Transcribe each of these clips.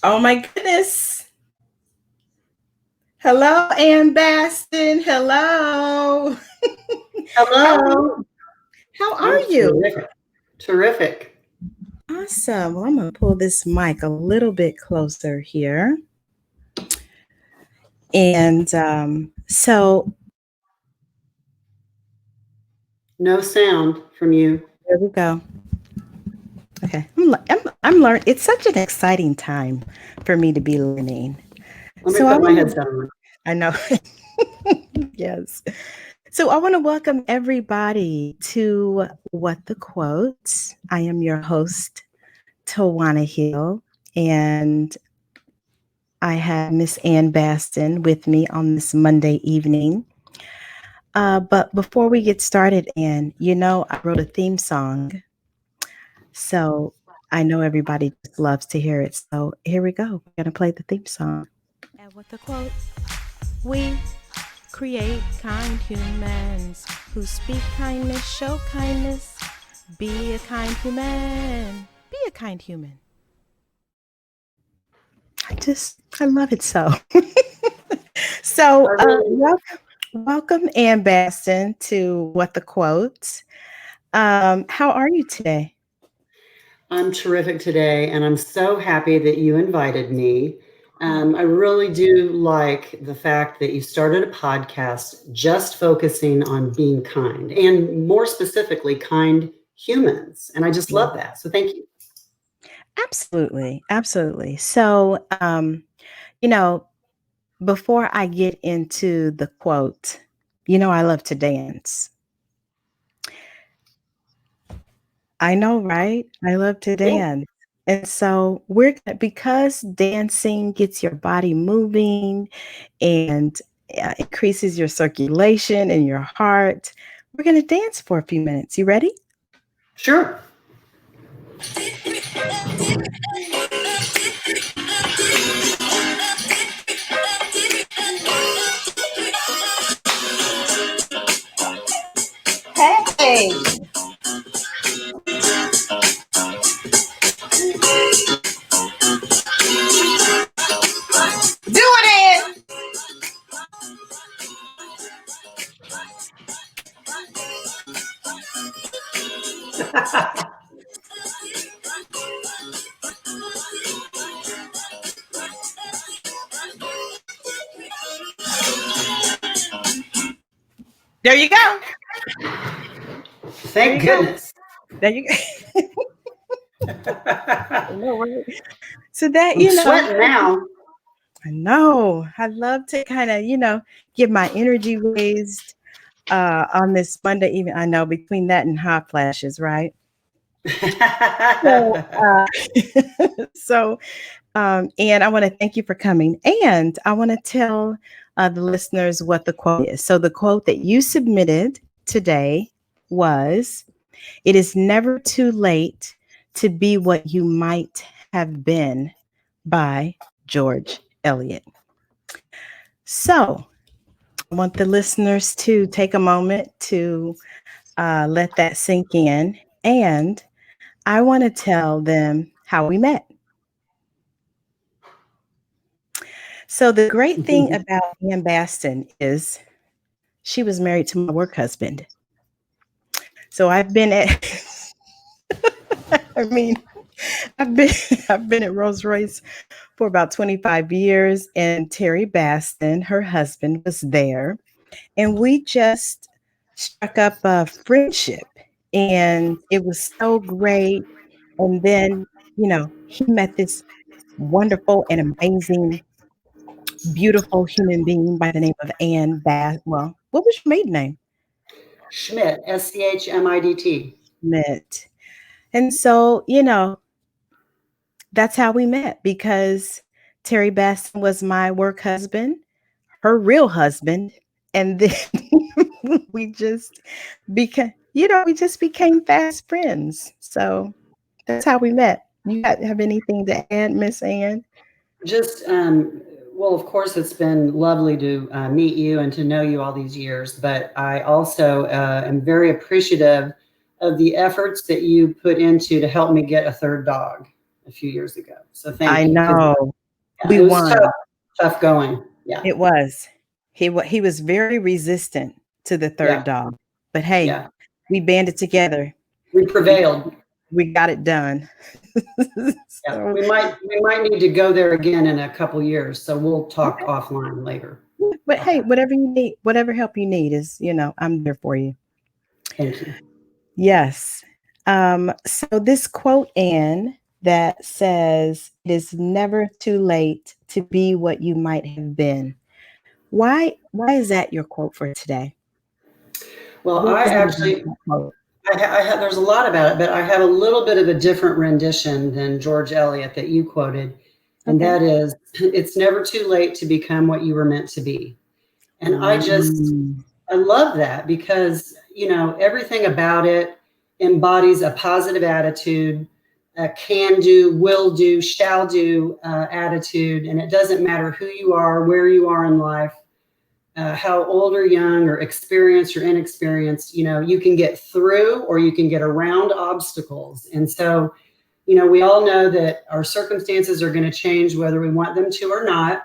Oh my goodness. Hello, Ann Bastin. Hello. How are you? Hello. How are I'm you? terrific. Terrific. Awesome. Well, I'm going to pull this mic a little bit closer here. And No sound from you. there we go. Okay. I'm learning. It's such an exciting time for me to be learning. Let me So I put my want to, headset on. I know. Yes. So I want to welcome everybody to What the Quotes. I am your host, Tawana Hill, and I have Miss Ann Bastin with me on this Monday evening. But before we get started, Ann, I wrote a theme song, so I know everybody just loves to hear it. So here we go. We're gonna play the theme song. And with the quotes, we create kind humans who speak kindness, show kindness. Be a kind human. Be a kind human. I love it so. I So, really, welcome, Ann Bastin, to What the Quotes. How are you today? I'm terrific today, and I'm so happy that you invited me. Oh, I really do like the fact that you started a podcast just focusing on being kind, and more specifically, kind humans. And I just yeah. love that. So thank you. Absolutely, absolutely. So, you know, before I get into the quote, I love to dance. I know, right? I love to Yeah. dance. And so because dancing gets your body moving and increases your circulation and your heart, we're going to dance for a few minutes. You ready? Sure. Hey, do it in. There you go. There Thank you go. goodness. There you go. I know, right? So that, I'm sweating now. I know. I love to kind of, get my energy raised on this Monday evening. I know between that and hot flashes, right? So, so and I want to thank you for coming. And I want to tell the listeners what the quote is. So the quote that you submitted today was, "It is never too late to be what you might have been," by George Eliot. So I want the listeners to take a moment to let that sink in. And I want to tell them how we met. So, the great thing about Ann Bastin is she was married to my work husband. So, I've been at, I mean, I've been, I've been at Rolls Royce for about 25 years, and Terry Bastin, her husband, was there. And we just struck up a friendship, and it was so great. And then, he met this wonderful and amazing, beautiful human being by the name of Ann Bass. Well, what was your maiden name? Schmidt, Schmidt. Schmidt. And so, that's how we met because Terry Basson was my work husband, her real husband. And then we just became fast friends. So that's how we met. Have anything to add, Miss Ann? Just, well, of course, it's been lovely to meet you and to know you all these years, but I also am very appreciative of the efforts that you put into to help me get a third dog. a few years ago. So thank I you. know. Yeah, We it was won. tough going. Yeah. It was. He was very resistant to the third Yeah. dog. But hey, Yeah. we banded together. We prevailed. We got it done. Yeah. So, We might need to go there again in a couple years. So we'll talk offline later. but hey, whatever you need, whatever help you need is, I'm there for you. Thank you. Yes. So this quote, Anne, that says, "It is never too late to be what you might have been." Why is that your quote for today? Well, What I is it about actually, that quote? I have, there's a lot about it, but I have a little bit of a different rendition than George Eliot that you quoted. And Okay. that is, it's never too late to become what you were meant to be. And I love that because, everything about it embodies a positive attitude, a can do, will do, shall do attitude. And it doesn't matter who you are, where you are in life, how old or young or experienced or inexperienced, you can get through or you can get around obstacles. And so, we all know that our circumstances are going to change whether we want them to or not.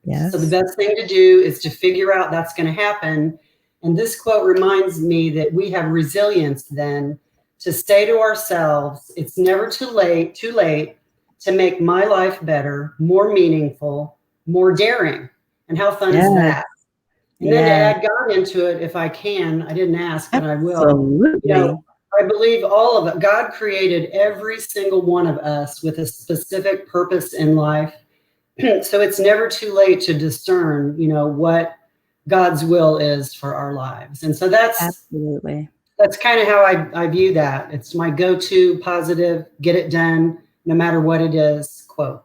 Yes. So the best thing to do is to figure out that's going to happen. And this quote reminds me that we have resilience then to say to ourselves, it's never too late to make my life better, more meaningful, more daring. And how fun is that? And then to add God into it, if I can, I didn't ask, but I will. Absolutely. I believe all of it. God created every single one of us with a specific purpose in life. So it's never too late to discern, what God's will is for our lives. And so that's kind of how I view that. It's my go-to positive, get it done, no matter what it is, quote.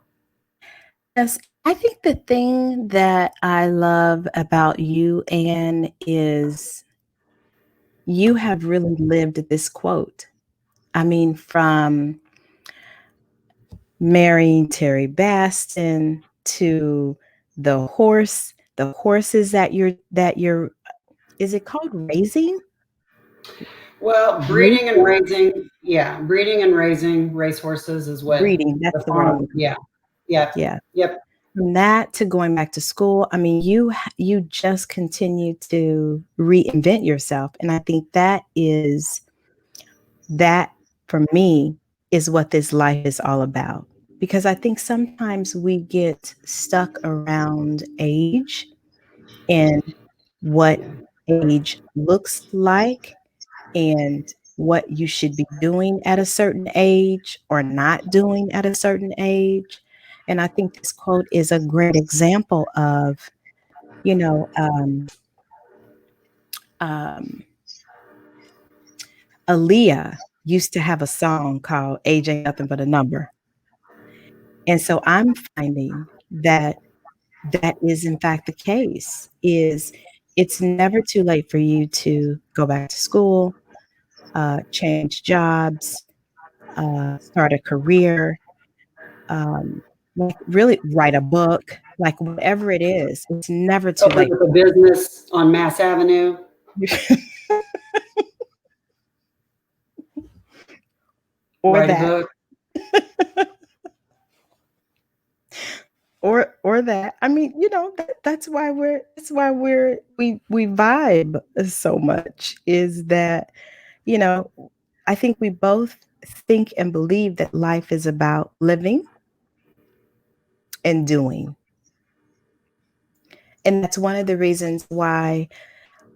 Yes, I think the thing that I love about you, Anne, is you have really lived this quote. I mean, from marrying Terry Bastin to the horses that you're is it called raising? Well, breeding and raising racehorses is what Breeding, that's the word I'm looking for. Yeah. Yep. From that to going back to school, I mean, you just continue to reinvent yourself, and I think that for me is what this life is all about. Because I think sometimes we get stuck around age and what age looks like and what you should be doing at a certain age or not doing at a certain age. And I think this quote is a great example of, you know, Aaliyah used to have a song called "Age Ain't Nothing But a Number." And so I'm finding that is in fact the case, is it's never too late for you to go back to school, change jobs, start a career, like really write a book, like whatever it is, it's never too Open late. up a business on Mass Avenue. Or write that. a book. Or that. I mean, that's why we vibe so much, is that, I think we both think and believe that life is about living and doing. And that's one of the reasons why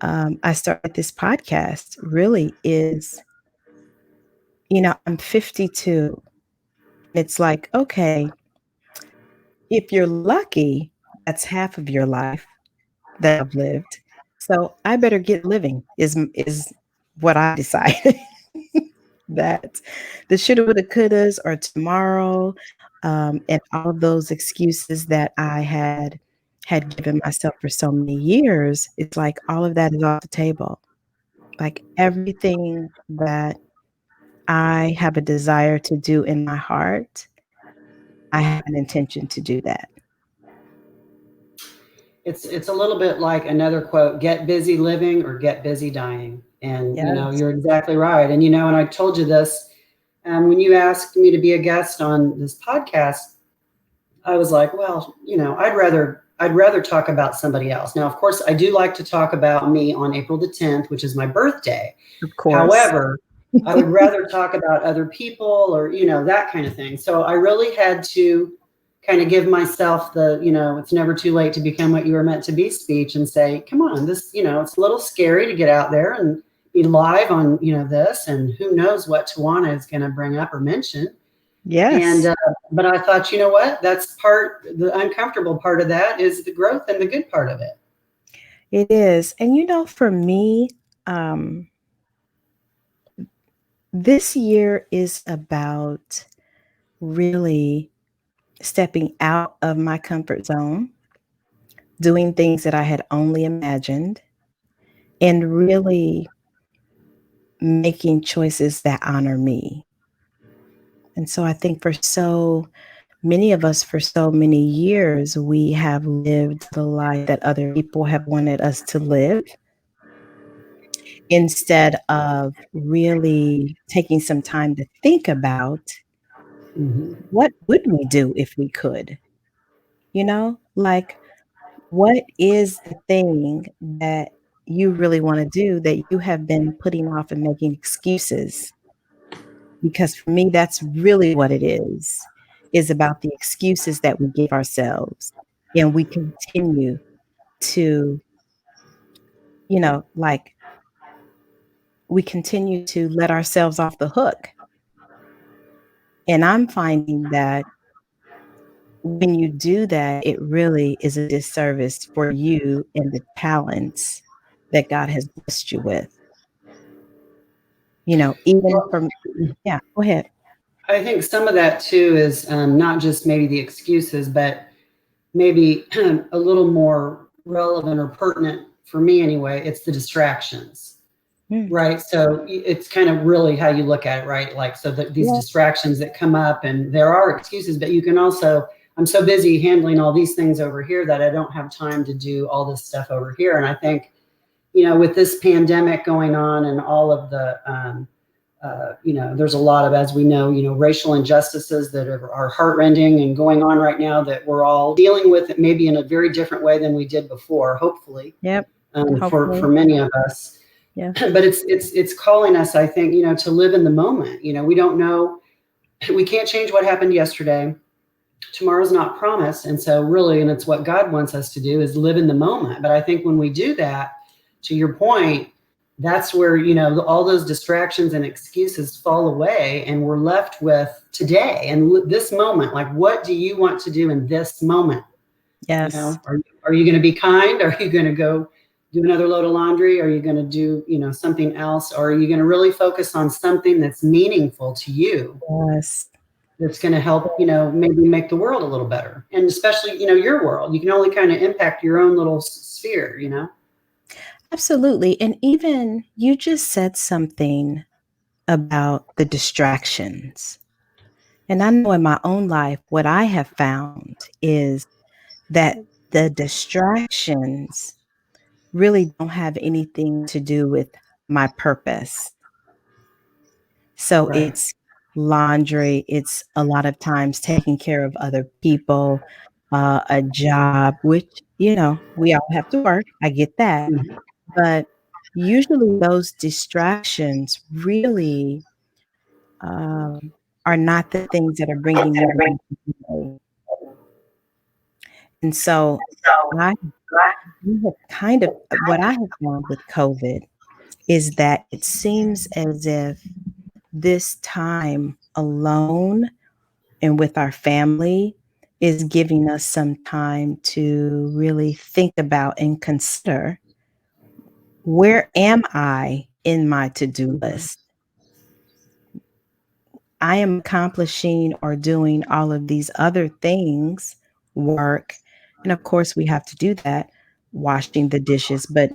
I started this podcast, really is, I'm 52. It's like, okay, if you're lucky, that's half of your life that I've lived. So I better get living is what I decided. That the shoulda, woulda, couldas or tomorrow, and all of those excuses that I had given myself for so many years, it's like all of that is off the table. Like everything that I have a desire to do in my heart, I have an intention to do that. It's a little bit like another quote, get busy living or get busy dying. And, Yes. you're exactly right. And, and I told you this, When you asked me to be a guest on this podcast, I was like, well, I'd rather talk about somebody else. Now, of course, I do like to talk about me on April the 10th, which is my birthday. Of course. However, I would rather talk about other people or, that kind of thing. So I really had to kind of give myself the, it's never too late to become what you were meant to be speech and say, come on, this, it's a little scary to get out there and be live on, this, and who knows what Tawana is going to bring up or mention. Yes. And, but I thought, you know what, that's the uncomfortable part of that is the growth and the good part of it. It is. And, for me, this year is about really stepping out of my comfort zone, doing things that I had only imagined, and really making choices that honor me. And so I think for so many of us, for so many years, we have lived the life that other people have wanted us to live instead of really taking some time to think about what would we do if we could? Like, what is the thing that you really want to do that you have been putting off and making excuses? Because for me, that's really what it is about the excuses that we give ourselves. And we continue to, like, we continue to let ourselves off the hook. And I'm finding that when you do that, it really is a disservice for you and the talents that God has blessed you with. Even from, yeah, go ahead. I think some of that too is not just maybe the excuses, but maybe a little more relevant or pertinent for me anyway. It's the distractions, right? So it's kind of really how you look at it, right? Like, so these distractions that come up, and there are excuses, but you can also, I'm so busy handling all these things over here that I don't have time to do all this stuff over here. And I think, with this pandemic going on and all of the, there's a lot of, as we know, racial injustices that are heartrending and going on right now that we're all dealing with it maybe in a very different way than we did before, hopefully. Yep. For many of us. Yeah. But it's calling us, I think, to live in the moment. We don't know, we can't change what happened yesterday. Tomorrow's not promised. And so really, and it's what God wants us to do, is live in the moment. But I think when we do that, to your point, that's where, all those distractions and excuses fall away, and we're left with today and this moment. Like, what do you want to do in this moment? Yes. Are you going to be kind? Are you going to go do another load of laundry? Are you going to do, something else? Or are you going to really focus on something that's meaningful to you? Yes. That's going to help, maybe make the world a little better. And especially, your world. You can only kind of impact your own little sphere, Absolutely. And even you just said something about the distractions. And I know in my own life, what I have found is that the distractions really don't have anything to do with my purpose. So It's laundry. It's a lot of times taking care of other people, a job, which, we all have to work. I get that. But usually those distractions really are not the things that are bringing me joy. And so what I have found with COVID is that it seems as if this time alone and with our family is giving us some time to really think about and consider, where am I in my to-do list? I am accomplishing or doing all of these other things, work. And of course, we have to do that, washing the dishes. But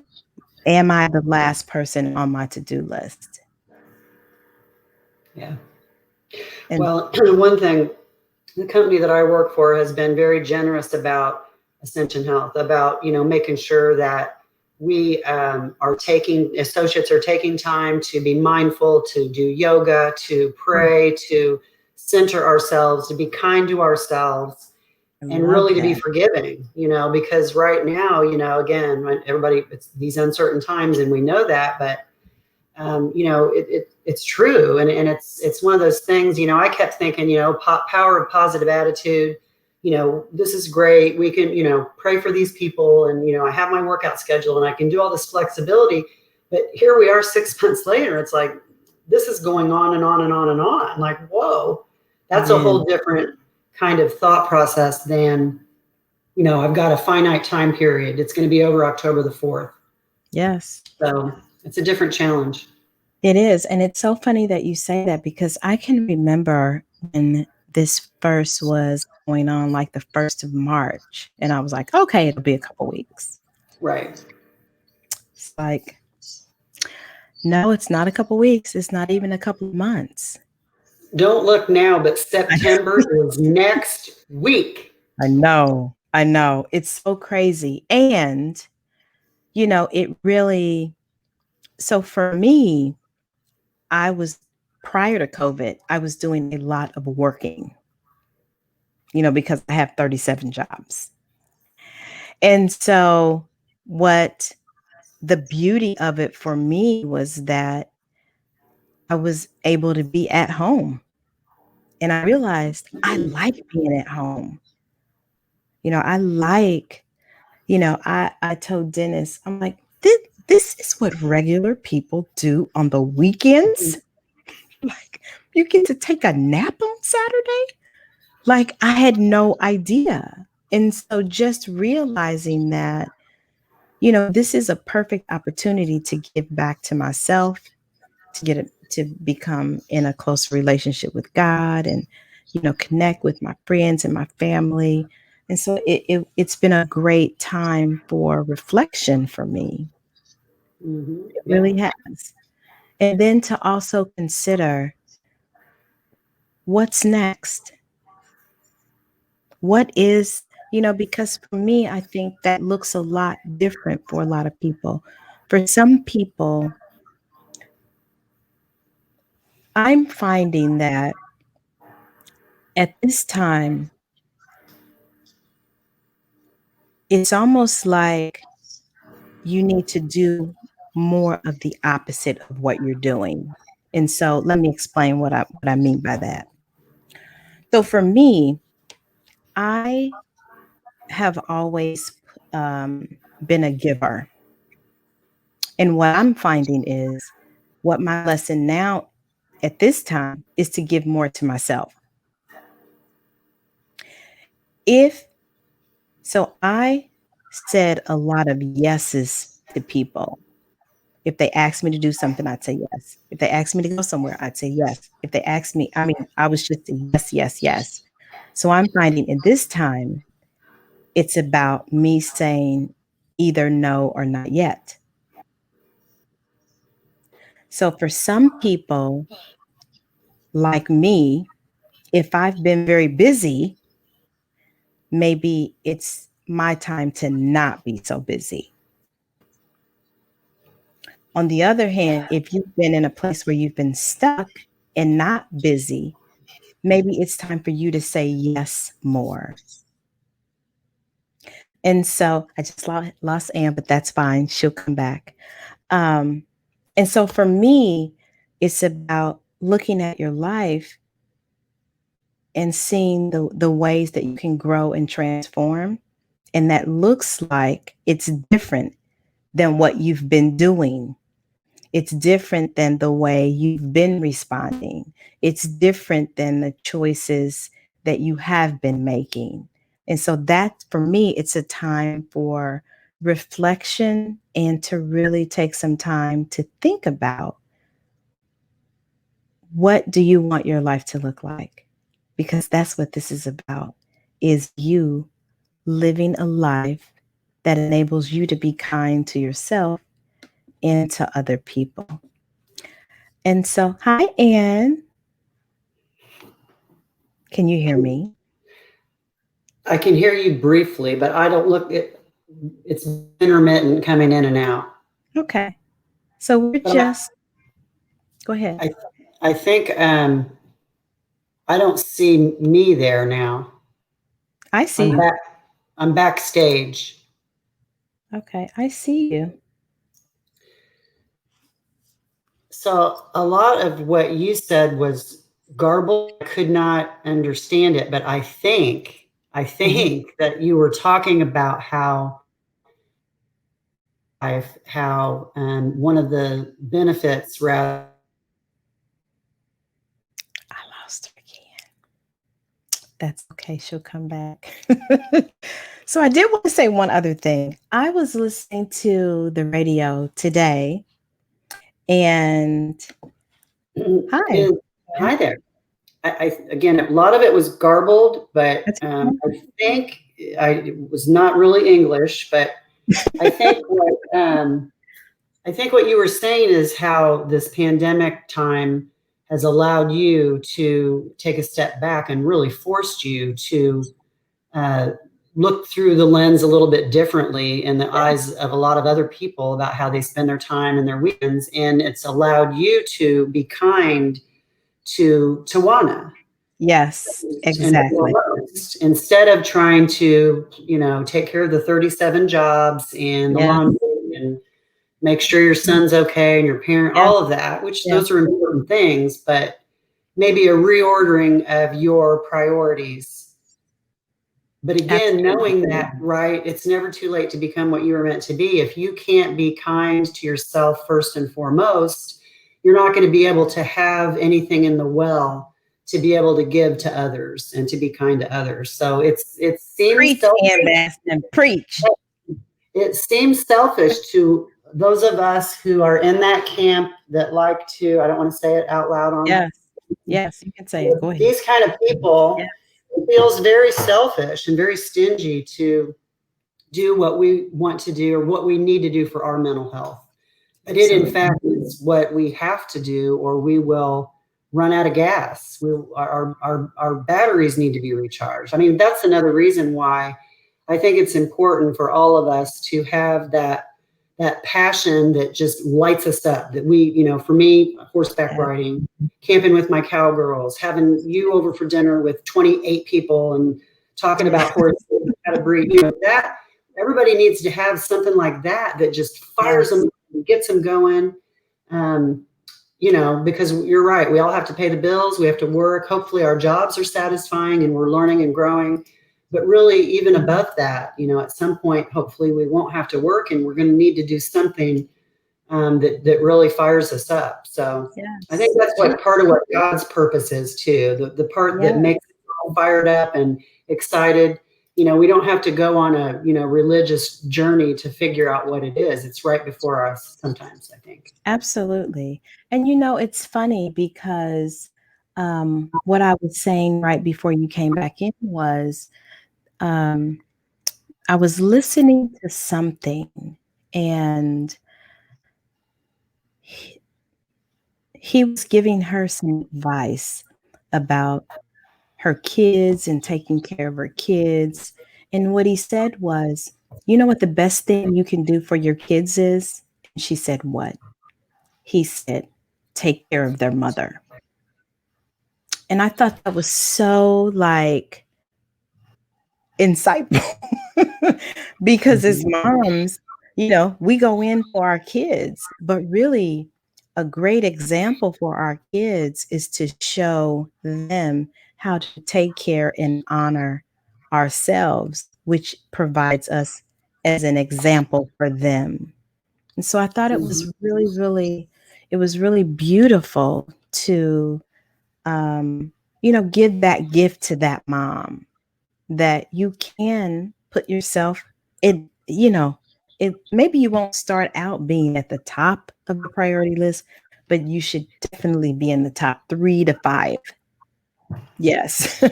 am I the last person on my to-do list? Yeah. Well, one thing, the company that I work for has been very generous about Ascension Health, about, making sure that associates are taking time to be mindful, to do yoga, to pray, to center ourselves, to be kind to ourselves, and really to be forgiving, because right now, again, when it's these uncertain times, and we know that, but it's true. And it's one of those things, I kept thinking, power of positive attitude, this is great. We can, pray for these people, and, I have my workout schedule and I can do all this flexibility, but here we are 6 months later. It's like, this is going on and on and on and on. Like, whoa, that's a whole different kind of thought process than, I've got a finite time period. It's going to be over October the 4th. Yes. So it's a different challenge. It is. And it's so funny that you say that, because I can remember when this first was going on, like the 1st of March. And I was like, okay, it'll be a couple weeks. Right. It's like, no, it's not a couple weeks. It's not even a couple of months. Don't look now, but September is next week. I know. It's so crazy. And, it really, so for me, prior to COVID, I was doing a lot of working, because I have 37 jobs. And so the beauty of it for me was that I was able to be at home. And I realized I like being at home. I like, I told Dennis, I'm like, this is what regular people do on the weekends. Like, you get to take a nap on Saturday? Like, I had no idea. And so just realizing that, this is a perfect opportunity to give back to myself, to become in a close relationship with God, and, connect with my friends and my family. And so it's been a great time for reflection for me. Mm-hmm. It really has. And then to also consider what's next. What is, because for me, I think that looks a lot different for a lot of people. For some people, I'm finding that at this time, it's almost like you need to do more of the opposite of what you're doing. And so let me explain what I mean by that. So for me, I have always been a giver. And what I'm finding is what my lesson now at this time is to give more to myself. So I said a lot of yeses to people. If they asked me to do something, I'd say yes. If they asked me to go somewhere, I'd say yes. If they asked me, I was just a yes, yes, yes. So I'm finding in this time, it's about me saying either no or not yet. So for some people like me, if I've been very busy, maybe it's my time to not be so busy. On the other hand, if you've been in a place where you've been stuck and not busy, maybe it's time for you to say yes more. And so I just lost Ann, but that's fine. She'll come back. And so for me, it's about looking at your life and seeing the ways that you can grow and transform. And that looks like it's different than what you've been doing. It's different than the way you've been responding. It's different than the choices that you have been making. And so that, for me, it's a time for reflection and to really take some time to think about, what do you want your life to look like? Because that's what this is about, is you living a life that enables you to be kind to yourself and to other people. And so, hi, Ann. Can you hear me? I can hear you briefly, but I don't look it. it's intermittent coming in and out. Okay. So we're But just, go ahead. I think I don't see me there now. I see you. I'm backstage. Okay, I see you. So a lot of what you said was garbled. I could not understand it, but I think that you were talking about how one of the benefits rather. I lost her again. That's okay. She'll come back. So I did want to say one other thing. I was listening to the radio today, and hi. Hi there. Again, a lot of it was garbled, but That's I think it was not really English, but I think what you were saying is how this pandemic time has allowed you to take a step back and really forced you to uh, look through the lens a little bit differently in the eyes of a lot of other people about how they spend their time and their weekends. And it's allowed you to be kind to Tawana. Yes, exactly. Instead of trying to, take care of the 37 jobs and the laundry and make sure your son's okay and your parent, all of that, which those are important things, but maybe a reordering of your priorities. But again, knowing that, right, it's never too late to become what you were meant to be. If you can't be kind to yourself first and foremost, you're not going to be able to have anything in the well to be able to give to others and to be kind to others. So it seems preach, Ann Bastin, preach. It seems selfish to those of us who are in that camp that like to, I don't want to say it out loud on. Yes, you can say it. Go ahead. These kind of people, it feels very selfish and very stingy to do what we want to do or what we need to do for our mental health. But it, in fact, is what we have to do, or we will run out of gas. Our batteries need to be recharged. I mean, that's another reason why I think it's important for all of us to have that passion that just lights us up. That we, for me, horseback riding, camping with my cowgirls, having you over for dinner with 28 people and talking about horses, how to breed, that everybody needs to have something like that just fires them, gets them going. Because you're right, we all have to pay the bills, we have to work. Hopefully our jobs are satisfying and we're learning and growing. But really, even above that, at some point, hopefully we won't have to work and we're going to need to do something that really fires us up. So I think that's what part of what God's purpose is too. The part that makes us all fired up and excited. We don't have to go on a, religious journey to figure out what it is. It's right before us sometimes, I think. Absolutely. And it's funny because what I was saying right before you came back in was I was listening to something, and he was giving her some advice about her kids and taking care of her kids. And what he said was, you know what the best thing you can do for your kids is? And she said, what? He said, take care of their mother. And I thought that was so insightful because as moms, we go in for our kids, but really a great example for our kids is to show them how to take care and honor ourselves, which provides us as an example for them. And so I thought it was really beautiful to, give that gift to that mom, that you can put yourself in, maybe you won't start out being at the top of the priority list, but you should definitely be in the top 3 to 5. Yes,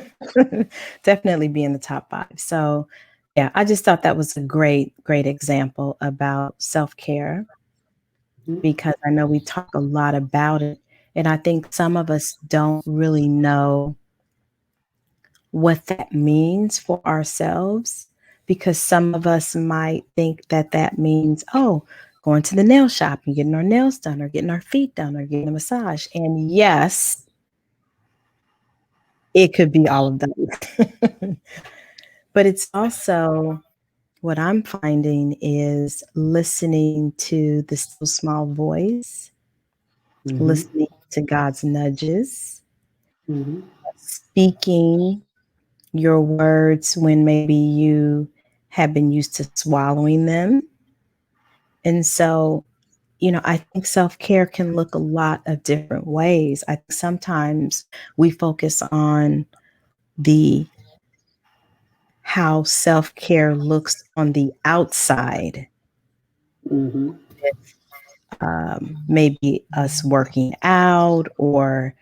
definitely be in the top 5. So yeah, I just thought that was a great example about self-care, because I know we talk a lot about it. And I think some of us don't really know what that means for ourselves. because some of us might think that that means, oh, going to the nail shop and getting our nails done or getting our feet done or getting a massage. And yes, it could be all of those. But it's also what I'm finding is listening to the still small voice, listening to God's nudges, speaking your words when maybe you have been used to swallowing them. And so, I think self-care can look a lot of different ways. I think sometimes we focus on the how self-care looks on the outside. Maybe us working out or,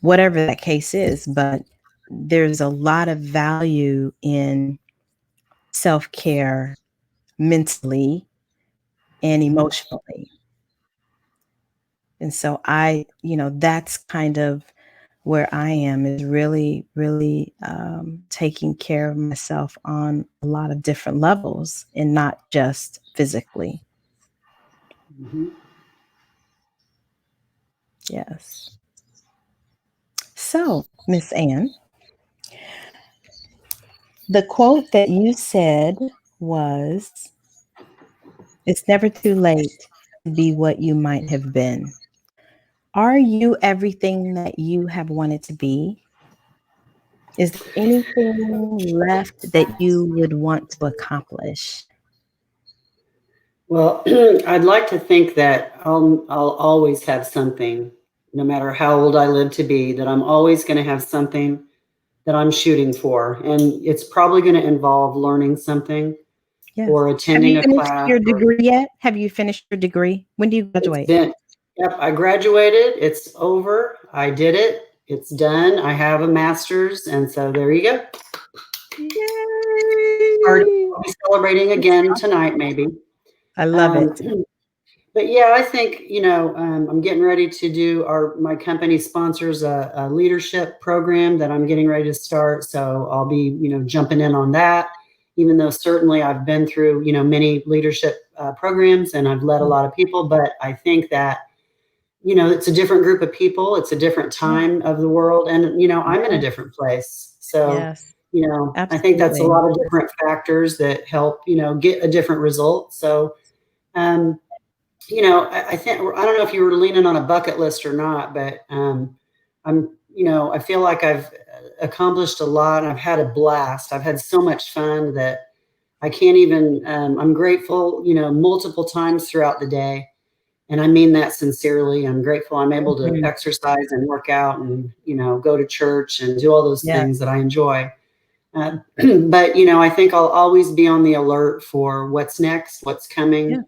whatever that case is. But there's a lot of value in self-care mentally and emotionally. And so that's kind of where I am, is really, really taking care of myself on a lot of different levels and not just physically. Yes. So, Miss Ann, the quote that you said was, "It's never too late to be what you might have been." Are you everything that you have wanted to be? Is there anything left that you would want to accomplish? Well, I'd like to think that I'll always have something, no matter how old I live to be, that I'm always going to have something that I'm shooting for. And it's probably going to involve learning something Yes. or Have attending you a finished class. your degree yet? Have you finished your degree? When do you graduate? Yep, I graduated. It's over. I did it. It's done. I have a master's. And so there you go. Yay! I'll be celebrating again tonight, maybe. I love it. But yeah, I think, I'm getting ready to do my company sponsors a leadership program that I'm getting ready to start. So I'll be, jumping in on that, even though certainly I've been through, many leadership programs and I've led a lot of people. But I think that, it's a different group of people. It's a different time of the world. And, I'm in a different place. So, Yes. I think that's a lot of different factors that help, get a different result. So, I think, I don't know if you were leaning on a bucket list or not, but I feel like I've accomplished a lot and I've had a blast. I've had so much fun that I can't even, I'm grateful, multiple times throughout the day. And I mean that sincerely. I'm grateful I'm able to exercise and work out and, go to church and do all those things that I enjoy. But, I think I'll always be on the alert for what's next, what's coming. Yeah.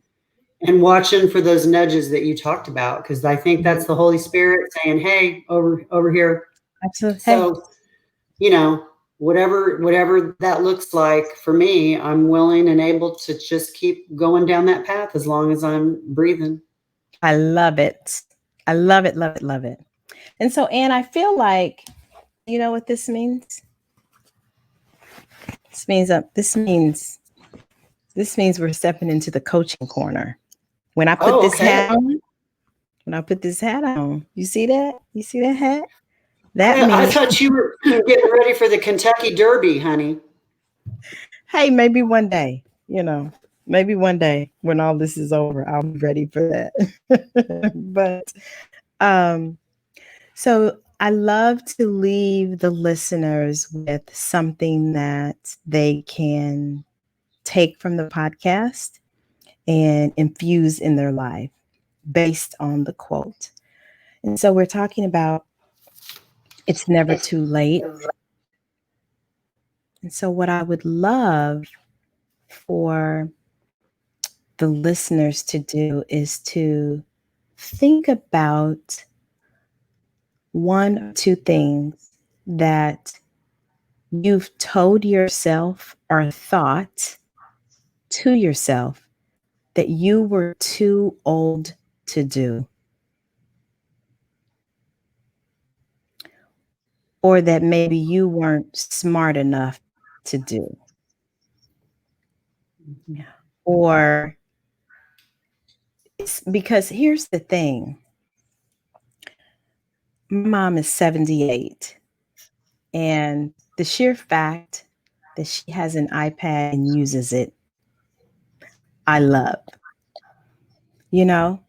And watching for those nudges that you talked about, because I think that's the Holy Spirit saying, "Hey, over here." Absolutely. So, whatever that looks like for me, I'm willing and able to just keep going down that path as long as I'm breathing. I love it. I love it, love it, love it. And so, Ann, I feel like, you know what this means? This means we're stepping into the coaching corner. When I put this hat on, you see that? You see that hat? I thought you were getting ready for the Kentucky Derby, honey. Hey, maybe one day, maybe one day when all this is over, I'll be ready for that. But so I love to leave the listeners with something that they can take from the podcast and infuse in their life based on the quote. And so we're talking about it's never too late. And so what I would love for the listeners to do is to think about one or two things that you've told yourself or thought to yourself that you were too old to do, or that maybe you weren't smart enough to do. Or it's because here's the thing. My mom is 78, and the sheer fact that she has an iPad and uses it, I love, you know?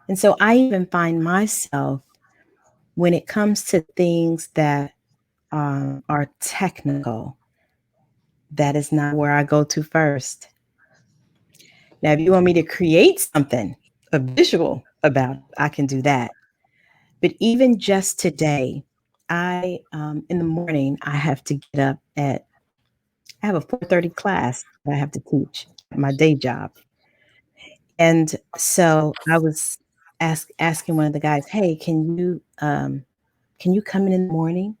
And so I even find myself when it comes to things that are technical, that is not where I go to first. Now, if you want me to create something, a visual about it, I can do that. But even just today, in the morning, I have to get up I have a 4:30 class that I have to teach at my day job. And so I was asking one of the guys, "Hey, can you come in the morning?"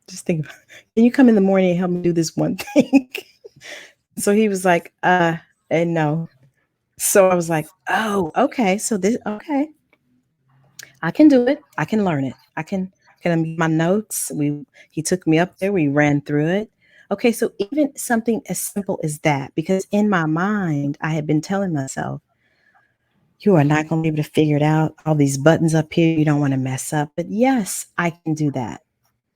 Just think about it. Can you come in the morning and help me do this one thing? So he was like, and no. So I was like, oh, okay. So this, okay, I can do it. I can learn it. Can my notes. He took me up there. We ran through it. Okay. So even something as simple as that, because in my mind, I had been telling myself, you are not going to be able to figure it out. All these buttons up here, you don't want to mess up. But yes, I can do that.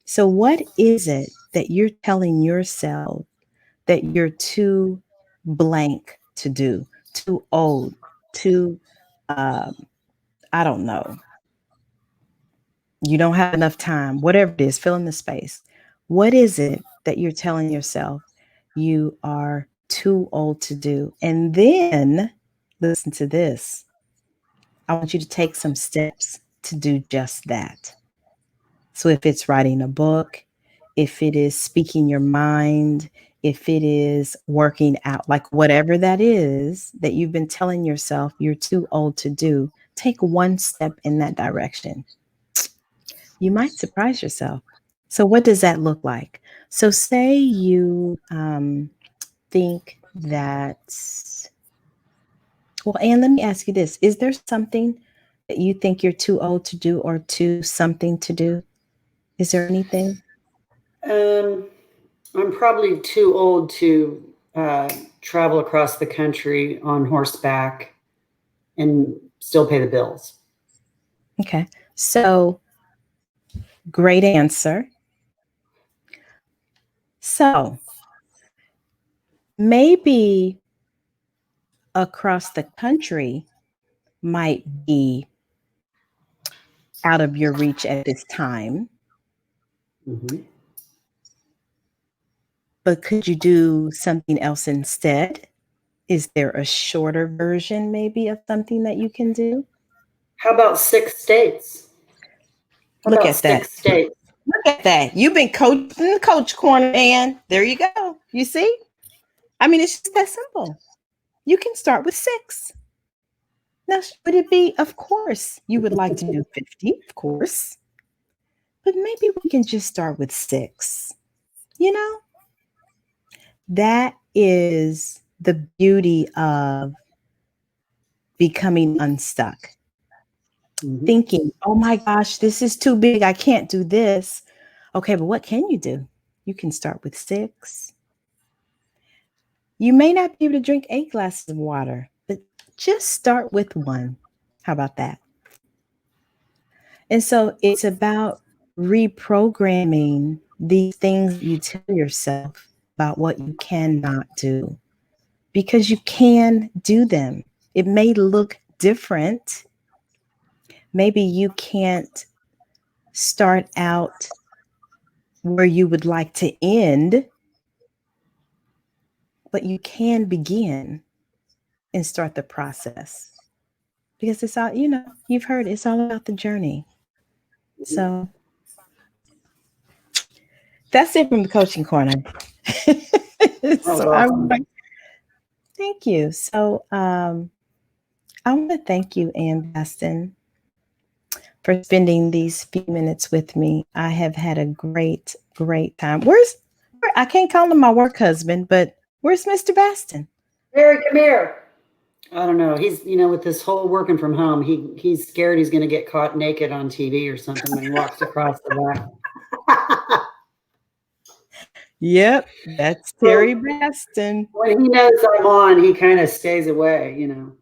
So what is it that you're telling yourself that you're too blank to do, too old, too, um, I don't know, you don't have enough time, whatever it is, fill in the space. What is it that you're telling yourself you are too old to do? And then listen to this. I want you to take some steps to do just that. So if it's writing a book, if it is speaking your mind, if it is working out, like whatever that is that you've been telling yourself you're too old to do, take one step in that direction. You might surprise yourself. So, what does that look like? So, say you think that, well, Anne, let me ask you this. Is there something that you think you're too old to do or too something to do? Is there anything? Um, I'm probably too old to travel across the country on horseback and still pay the bills. Okay. So, great answer. So, maybe across the country might be out of your reach at this time, Mm-hmm. but could you do something else instead? Is there a shorter version maybe of something that you can do? How about 6 states? How Look about at that. six states? Look at that. You've been coached in the coach corner, and there you go. You see? I mean, it's just that simple. You can start with 6. Now, would it be, of course, you would like to do 50, of course, but maybe we can just start with 6. You know, that is the beauty of becoming unstuck. Mm-hmm. Thinking, oh my gosh, this is too big. I can't do this. Okay, but what can you do? You can start with 6. You may not be able to drink 8 glasses of water, but just start with 1. How about that? And so it's about reprogramming these things you tell yourself about what you cannot do, because you can do them. It may look different. Maybe you can't start out where you would like to end, but you can begin and start the process, because it's all, you've heard it's all about the journey. So that's it from the coaching corner. That was So I would awesome. like, thank you. So I want to thank you, Ann Bastin, for spending these few minutes with me. I have had a great, great time. I can't call him my work husband, but where's Mr. Bastin? Barry, come here. I don't know. He's, with this whole working from home, he's scared he's going to get caught naked on TV or something when he walks across the back. Yep, that's Terry Bastin. When he knows I'm on, he kind of stays away, you know.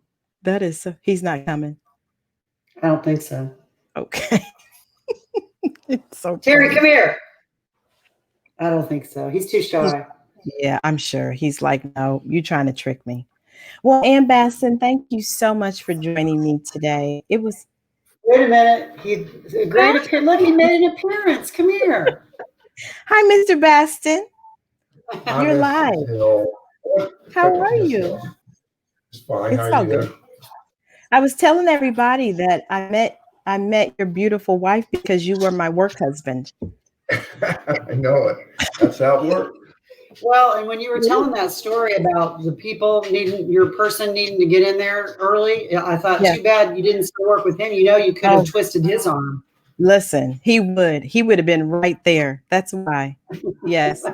That is so. He's not coming. I don't think so. Okay. It's so Terry, funny. come here. I don't think so. He's too shy. Yeah, I'm sure. He's like, no, you're trying to trick me. Well, Ann Bastin, thank you so much for joining me today. It was Wait a minute. He a great appearance. Look, he made an appearance. Come here. Hi, Mr. Bastin. Hi, You're Mr. live. Hill. How are you? It's fine. It's How all are you good. I was telling everybody that I met your beautiful wife because you were my work husband. there? I know it. That's how it works. Well, and when you were telling that story about the people needing your person needing to get in there early, I thought, Yeah. too bad you didn't still work with him. You know, you could have twisted his arm. Listen, he would have been right there. That's why. Yes.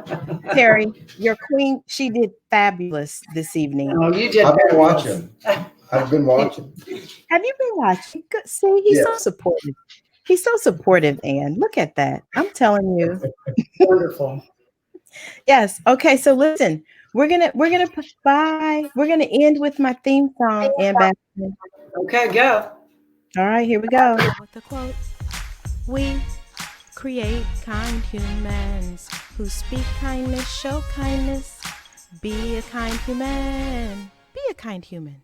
Terry, your queen, she did fabulous this evening. Oh, you did. I've been fabulous. watching. I've been watching. Have you been watching? Good. See, he's so Yes. supportive. He's so supportive, Ann. Look at that. I'm telling you. Wonderful. Yes. Okay. So listen, we're gonna bye. We're gonna end with my theme song, Ann Bastin. Okay, go. All right, here we go. With the quote, we create kind humans who speak kindness, show kindness. Be a kind human. Be a kind human.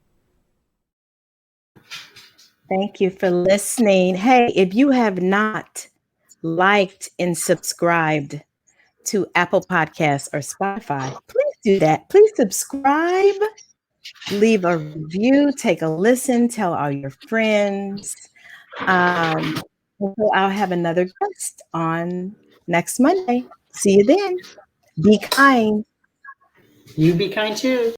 Thank you for listening. Hey, if you have not liked and subscribed to Apple Podcasts or Spotify, please do that. Please subscribe, leave a review, take a listen, tell all your friends. So I'll have another guest on next Monday. See you then. Be kind. You be kind too.